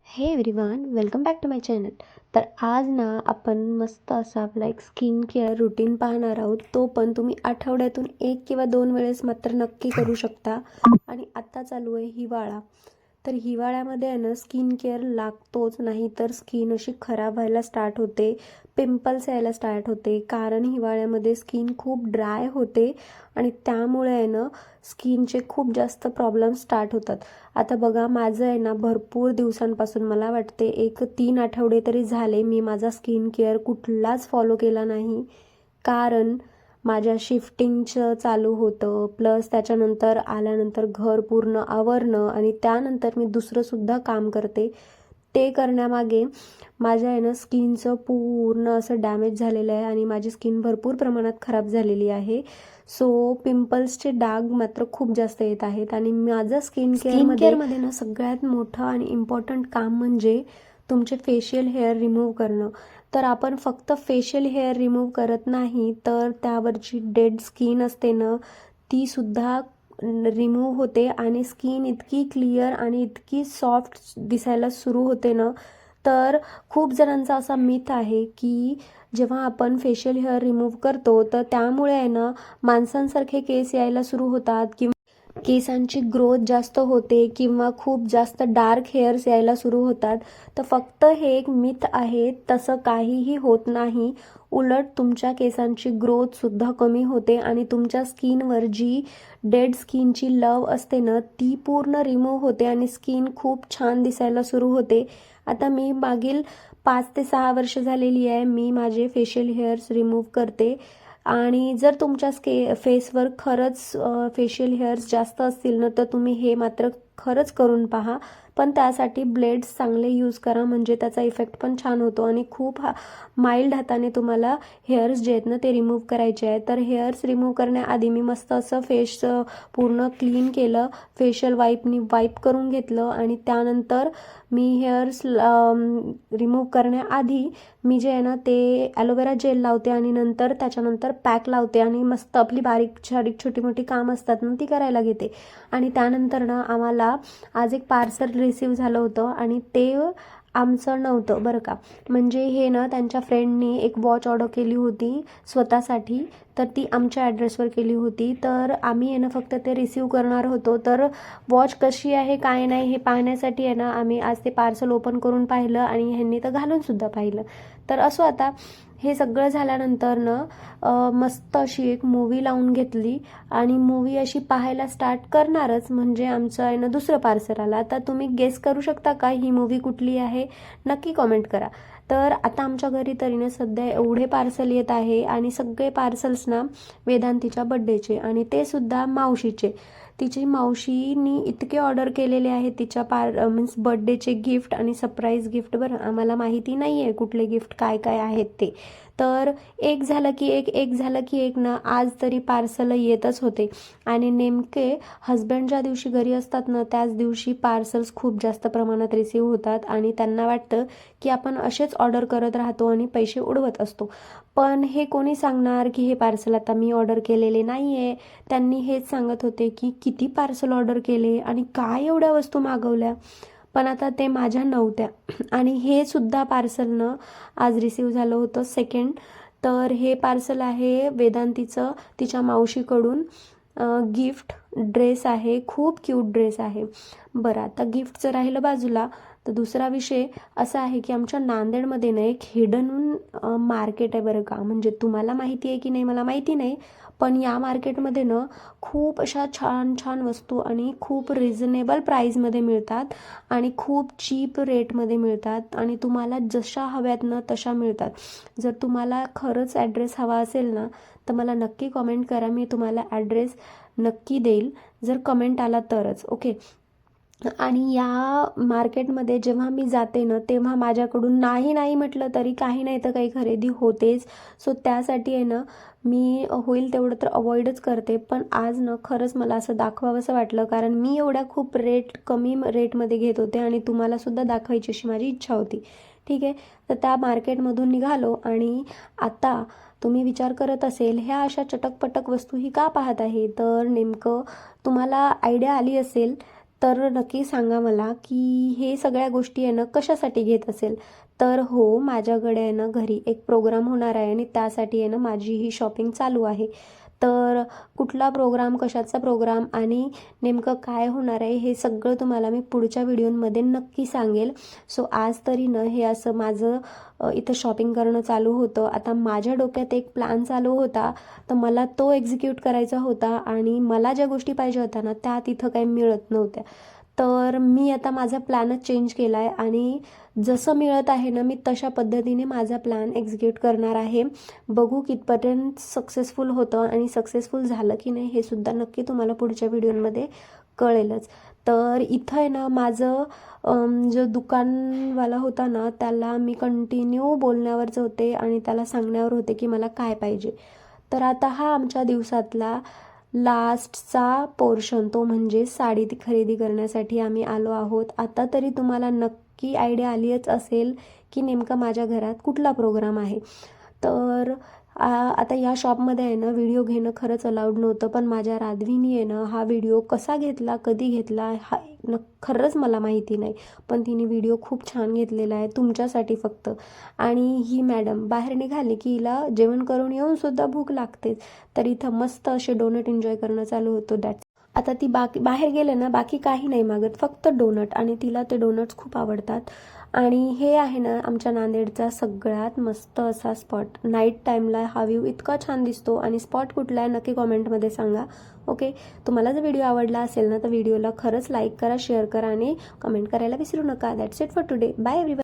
हे everyone, welcome back to my channel. तर आज ना आपण मस्त असा आपला एक स्किन केअर रुटीन पाहणार आहोत. तो पण तुम्ही आठवड्यातून 1 किंवा 2 वेळेस मात्र नक्की करू शकता. आणि आत्ता चालू आहे हिवाळा. तर हिवाळ्यामध्ये आहे ना स्किन केअर लागतोच, नाही तर स्किन अशी खराब व्हायला स्टार्ट होते, पिंपल्स यायला स्टार्ट होते. कारण हिवाळ्यामध्ये स्किन खूप ड्राय होते आणि त्यामुळे आहे ना स्किनचे खूप जास्त प्रॉब्लेम स्टार्ट होतात. आता बघा, माझं आहे ना भरपूर दिवसांपासून, मला वाटते एक 3 आठवडे तरी झाले, मी माझा स्किन केअर कुठलाच फॉलो केला नाही. कारण माझ्या शिफ्टिंगचं चालू होतं, प्लस त्याच्यानंतर आल्यानंतर घर पूर्ण आवरणं आणि त्यानंतर मी दुसरंसुद्धा काम करते. ते करण्यामागे माझ्या आहे ना स्किनचं पूर्ण असं डॅमेज झालेलं आहे आणि माझी स्किन भरपूर प्रमाणात खराब झालेली आहे. सो पिंपल्सचे डाग मात्र खूप जास्त येत आहेत. आणि माझं स्किन केअरमध्ये ना सगळ्यात मोठं आणि इम्पॉर्टंट काम म्हणजे तुमचे फेशियल हेअर रिमूव्ह करणं. तर आपण फक्त फेशियल हेअर रिमूव्ह करत नाही, तर त्यावरची डेड स्किन असते ना ती सुद्धा रिमूव्ह होते आणि स्किन इतकी क्लिअर आणि इतकी सॉफ्ट दिसायला सुरू होते ना. तर खूप जणांचा असा मिथ आहे की जेव्हा आपण फेशियल हेअर रिमूव्ह करतो तर त्यामुळे आहे ना माणसांसारखे केस यायला सुरू होतात किंवा केसांची ग्रोथ जास्त होते किंवा खूप जास्त डार्क हेअर्स यायला सुरू होतात. तर फक्त हे एक मिथ आहे, तसं काहीही होत नाही. उलट तुमच्या केसांची ग्रोथसुद्धा कमी होते आणि तुमच्या स्किनवर जी डेड स्किनची लव असते ना ती पूर्ण रिमूव्ह होते आणि स्किन खूप छान दिसायला सुरू होते. आता मी मागील 5 ते 6 वर्ष झालेली आहे मी माझे फेशियल हेअर्स रिमूव्ह करते. आणि जर तुमच्या फेसवर खरंच फेशियल हेअर्स जास्त असतील ना तर तुम्ही हे मात्र खरंच करून पहा. पण त्यासाठी ब्लेड्स चांगले यूज करा, म्हणजे त्याचा इफेक्ट पण छान होतो आणि खूप माइल्ड हाताने तुम्हाला हेअर्स जे आहेत ना ते रिमूव्ह करायचे आहेत. तर हेअर्स रिमूव्ह करण्याआधी मी मस्त असं फेस पूर्ण क्लीन केलं, फेशियल वाईपनी वाईप करून घेतलं आणि त्यानंतर मी हेअर्स रिमूव्ह करण्याआधी मी जे आहे ना ते ॲलोवेरा जेल लावते आणि नंतर त्याच्यानंतर पॅक लावते आणि मस्त आपली बारीक छोटी मोठी काम असतात ना ती करायला घेते. आणि त्यानंतर ना आम्हाला आज एक पार्सल रिसीव झालं होतं आणि ते आमचं नव्हतं बरं का. म्हणजे हे ना त्यांच्या फ्रेंडनी एक वॉच ऑर्डर केली होती स्वतःसाठी, तर ती आमच्या ॲड्रेसवर केली होती. तर आम्ही आहे ना फक्त ते रिसीव करणार होतो. तर वॉच कशी आहे काय नाही हे पाहण्यासाठी आहे ना आम्ही आज ते पार्सल ओपन करून पाहिलं आणि ह्यांनी तर घालूनसुद्धा पाहिलं. तर असो, आता हे सगळं झाल्यानंतर ना मस्त अशी एक मूवी लावून घेतली आणि मूवी अशी पाहायला स्टार्ट करणारच म्हणजे आमचं आहे ना दुसरं पार्सल आलं. आता तुम्ही गेस करू शकता का ही मूवी कुठली आहे? नक्की कॉमेंट करा. तर आता आमच्या घरी तरी ना सध्या एवढे पार्सल येत आहे आणि सगळे पार्सल्स ना वेदांतीच्या बड्डेचे आणि ते सुद्धा मावशीचे. तिची मावशीनी इतके ऑर्डर केलेले आहेत तिच्या मीन्स बड्डेचे गिफ्ट आणि सरप्राईज गिफ्ट. बरं, आम्हाला माहिती नाही आहे कुठले गिफ्ट काय काय आहेत ते. तर एक झालं की एक झालं की एक ना आज तरी पार्सल येतच होते. आणि नेमके हस्बंड ज्या दिवशी घरी असतात ना त्याच दिवशी पार्सल्स खूप जास्त प्रमाणात रिसीव होतात आणि त्यांना वाटतं की आपण असेच ऑर्डर करत राहतो आणि पैसे उडवत असतो. पण हे कोणी सांगणार की हे पार्सल आता मी ऑर्डर केलेले नाही आहे. त्यांनी हेच सांगत होते की किती पार्सल ऑर्डर केले आणि काय एवढ्या वस्तू मागवल्या. पण आता ते माझ्या नव्हत्या आणि हे सुद्धा पार्सलनं आज रिसीव झालं होतं सेकंड. तर हे पार्सल आहे वेदांतीचं तिच्या मावशीकडून. गिफ्ट ड्रेस आहे, खूप क्यूट ड्रेस आहे. बरं, आता गिफ्टचं राहिलं बाजूला, तर दुसरा विषय असा आहे की आमच्या नांदेडमध्ये ना एक हिडन मार्केट आहे बरं का. म्हणजे तुम्हाला माहिती आहे की नाही मला माहिती नाही, पण या मार्केटमध्ये ना खूप अशा छान छान वस्तू आणि खूप रिझनेबल प्राईजमध्ये मिळतात आणि खूप चीप रेटमध्ये मिळतात आणि तुम्हाला जशा हव्यात ना तशा मिळतात. जर तुम्हाला खरंच ॲड्रेस हवा असेल ना तर मला नक्की कमेंट करा, मी तुम्हाला ॲड्रेस नक्की देईल जर कमेंट आला तरच. ओके. आणि या मार्केटमध्ये जेव्हा मी जाते ना तेव्हा माझ्याकडून नाही म्हटलं तरी काही नाही तर काही खरेदी होतेच. सो त्यासाठी आहे ना मी होईल तेवढं तर अवॉइडच करते. पण आज ना खरंच मला असं दाखवावंसं वाटलं, कारण मी एवढ्या खूप कमी रेटमध्ये घेत होते आणि तुम्हालासुद्धा दाखवायची अशी माझी इच्छा होती. ठीक आहे. तर त्या मार्केटमधून निघालो आणि आता तुम्ही विचार करत असेल ह्या अशा चटकपटक वस्तू ही का पाहत आहे, तर नेमकं तुम्हाला आयडिया आली असेल. तर नक्की सांगा मला की हे सगळ्या गोष्टी आहे ना कशासाठी घेत असेल. तर हो, माझ्याकडे आहे ना घरी एक प्रोग्राम होणार आहे आणि त्यासाठी आहे ना माझी ही शॉपिंग चालू आहे. तर कुठला प्रोग्राम, कशाचा प्रोग्राम आणि नेमकं काय होणार आहे हे सगळं तुम्हाला मी पुढच्या व्हिडिओमध्ये नक्की सांगेल. सो आज तरी ना हे असं माझं इथं शॉपिंग करणं चालू होतं. आता माझ्या डोक्यात एक प्लॅन चालू होता, तर मला तो एक्झिक्यूट करायचा होता आणि मला ज्या गोष्टी पाहिजे होत्या ना त्या तिथं काही मिळत नव्हत्या. तर मी आता माझा प्लॅनच चेंज केला आहे आणि जसं मिळत आहे ना मी तशा पद्धतीने माझा प्लॅन एक्झिक्यूट करणार आहे. बघू कितपर्यंत सक्सेसफुल होतं आणि सक्सेसफुल झालं की नाही हे सुद्धा नक्की तुम्हाला पुढच्या व्हिडिओमध्ये कळेलच. तर इथं आहे ना माझं जो दुकानवाला होता ना त्याला मी कंटिन्यू बोलण्यावरच होते आणि त्याला सांगण्यावर होते की मला काय पाहिजे. तर आता हा आमच्या दिवसातला लास्टचा पोर्शन, तो म्हणजे साडी ती खरेदी करण्यासाठी आम्ही आलो आहोत. आता तरी तुम्हाला नक्की आयडिया आलीच असेल की नेमका माझ्या घरात कुठला प्रोग्राम आहे. तर आता या शॉपमध्ये आहे ना व्हिडिओ घेणं खरंच अलाउड नव्हतं, पण माझ्या राधवीनी आहे ना हा व्हिडिओ कसा घेतला, कधी घेतला हा खरंच मला माहिती नाही, पण तिने व्हिडिओ खूप छान घेतलेला आहे तुमच्यासाठी फक्त. आणि ही मॅडम बाहेर निघाली की हिला जेवण करून येऊन सुद्धा भूक लागतेच. तर इथं मस्त असे डोनट एन्जॉय करणं चालू होतं. आता ती बाहेर गेले ना बाकी काही नाही मागत, फक्त डोनट, आणि तिला ते डोनट्स खूप आवडतात. आणि हे आहे ना आमच्या नांदेडचा सगळ्यात मस्त असा स्पॉट. नाईट टाईमला हा व्ह्यू इतका छान दिसतो. आणि स्पॉट कुठला आहे नक्की कॉमेंटमध्ये सांगा. ओके, तुम्हाला जर व्हिडिओ आवडला असेल ना तर व्हिडिओला खरंच लाईक करा, शेअर करा आणि कमेंट करायला विसरू नका. That's it for today. Bye everyone.